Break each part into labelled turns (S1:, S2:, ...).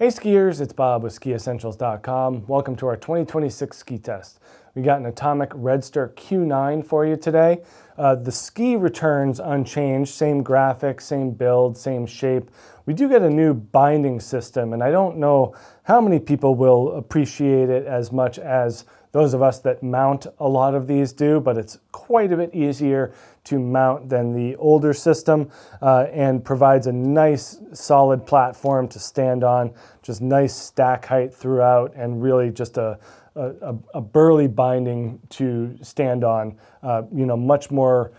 S1: Hey skiers, it's Bob with SkiEssentials.com. Welcome to our 2026 ski test. We got an Atomic Redster Q9 for you today. The ski returns unchanged, same graphics, same build, same shape. We do get a new binding system, and I don't know how many people will appreciate it as much as those of us that mount a lot of these do, but it's quite a bit easier to mount than the older system and provides a nice solid platform to stand on, just nice stack height throughout, and really just a burly binding to stand on. Much more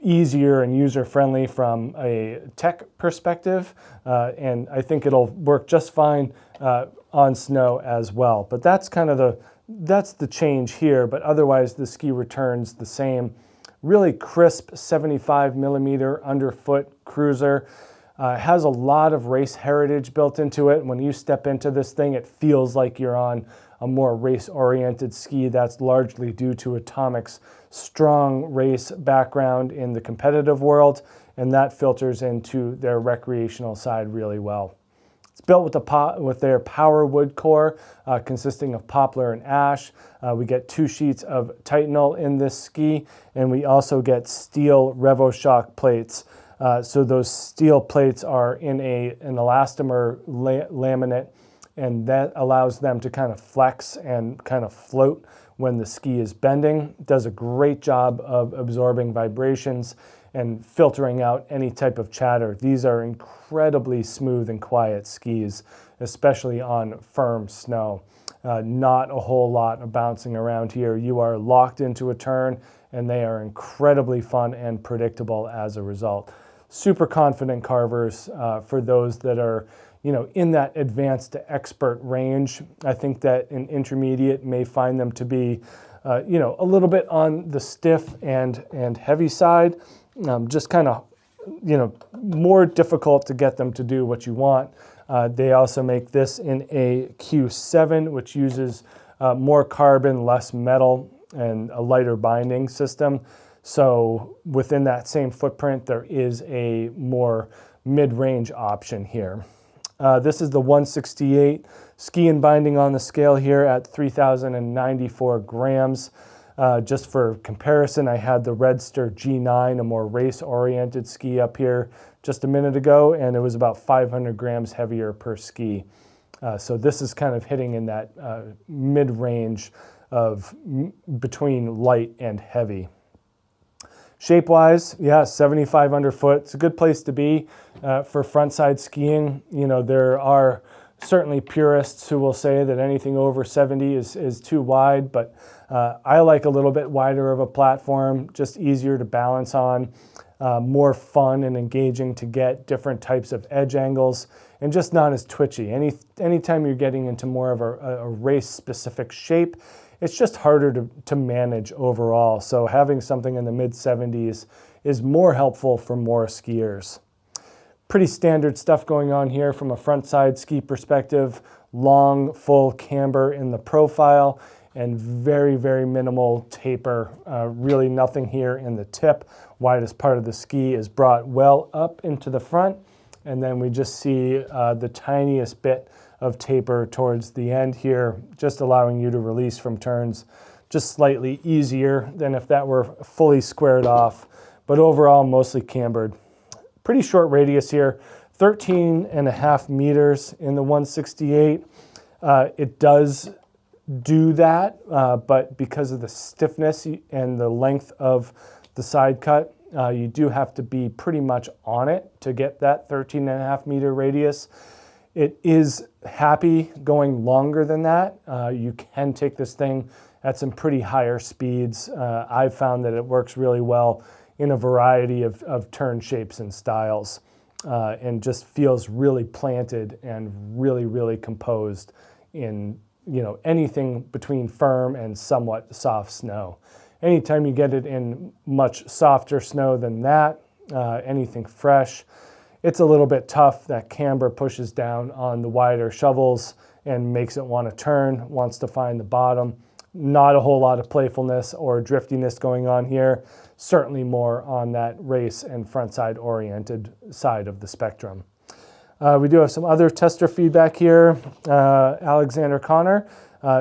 S1: easier and user-friendly from a tech perspective, and I think it'll work just fine on snow as well. But that's kind of that's the change here, but otherwise the ski returns the same. Really crisp 75 millimeter underfoot cruiser. Has a lot of race heritage built into it. When you step into this thing, it feels like you're on a more race-oriented ski. That's largely due to Atomic's strong race background in the competitive world, and that filters into their recreational side really well. It's built with their power wood core consisting of poplar and ash. We get 2 sheets of Titanal in this ski, and we also get steel RevoShock plates. So those steel plates are in an elastomer laminate, and that allows them to kind of flex and kind of float when the ski is bending. It does a great job of absorbing vibrations and filtering out any type of chatter. These are incredibly smooth and quiet skis, especially on firm snow. Not a whole lot of bouncing around here. You are locked into a turn, and they are incredibly fun and predictable as a result. Super confident carvers for those that are, in that advanced to expert range. I think that an intermediate may find them to be, a little bit on the stiff and heavy side. Just kind of, more difficult to get them to do what you want. They also make this in a Q7, which uses more carbon, less metal, and a lighter binding system. So within that same footprint, there is a more mid-range option here. This is the 168 ski and binding on the scale here at 3,094 grams. Just for comparison, I had the Redster G9, a more race-oriented ski up here just a minute ago, and it was about 500 grams heavier per ski. So this is kind of hitting in that mid-range of between light and heavy. Shape-wise, yeah, 75 underfoot. It's a good place to be for frontside skiing. There are certainly purists who will say that anything over 70 is too wide, but I like a little bit wider of a platform, just easier to balance on, more fun and engaging to get different types of edge angles, and just not as twitchy. Anytime you're getting into more of a race-specific shape, it's just harder to manage overall. So having something in the mid-70s is more helpful for more skiers. Pretty standard stuff going on here from a front side ski perspective. Long, full camber in the profile and very, very minimal taper. Really nothing here in the tip. Widest part of the ski is brought well up into the front, and then we just see the tiniest bit of taper towards the end here, just allowing you to release from turns just slightly easier than if that were fully squared off, but overall mostly cambered. Pretty short radius here, 13.5 meters in the 168. It does do that, but because of the stiffness and the length of the side cut, you do have to be pretty much on it to get that 13.5 meter radius. It is happy going longer than that. You can take this thing at some pretty higher speeds. I've found that it works really well in a variety of turn shapes and styles, and just feels really planted and really, really composed in anything between firm and somewhat soft snow. Anytime you get it in much softer snow than that, anything fresh, it's a little bit tough. That camber pushes down on the wider shovels and makes it want to turn, wants to find the bottom. Not a whole lot of playfulness or driftiness going on here. Certainly more on that race and frontside oriented side of the spectrum. We do have some other tester feedback here. Alexander Connor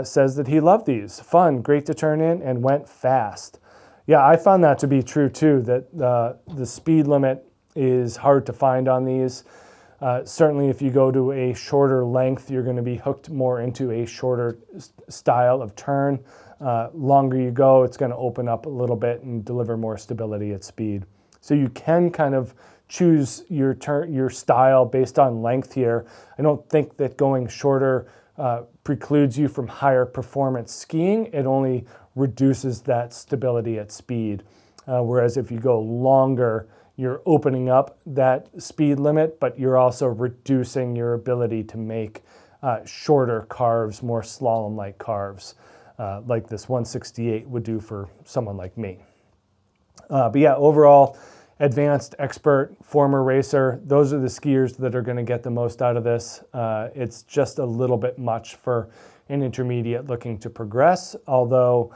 S1: says that he loved these. Fun, great to turn in, and went fast. Yeah, I found that to be true too, that the speed limit is hard to find on these. Certainly if you go to a shorter length, you're going to be hooked more into a shorter style of turn. Longer you go, it's going to open up a little bit and deliver more stability at speed. So you can kind of choose your style based on length here. I don't think that going shorter precludes you from higher performance skiing. It only reduces that stability at speed. Whereas if you go longer, you're opening up that speed limit, but you're also reducing your ability to make shorter carves, more slalom-like carves, like this 168 would do for someone like me. But yeah, overall, advanced, expert, former racer, those are the skiers that are going to get the most out of this. It's just a little bit much for an intermediate looking to progress, although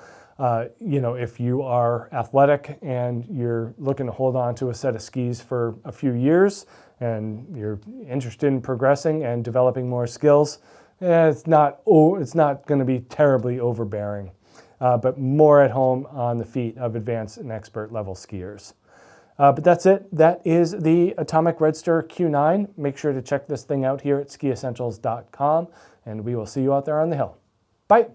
S1: you know, if you are athletic and you're looking to hold on to a set of skis for a few years and you're interested in progressing and developing more skills, it's not going to be terribly overbearing, but more at home on the feet of advanced and expert level skiers. But that's it. That is the Atomic Redster Q9. Make sure to check this thing out here at SkiEssentials.com, and we will see you out there on the hill. Bye.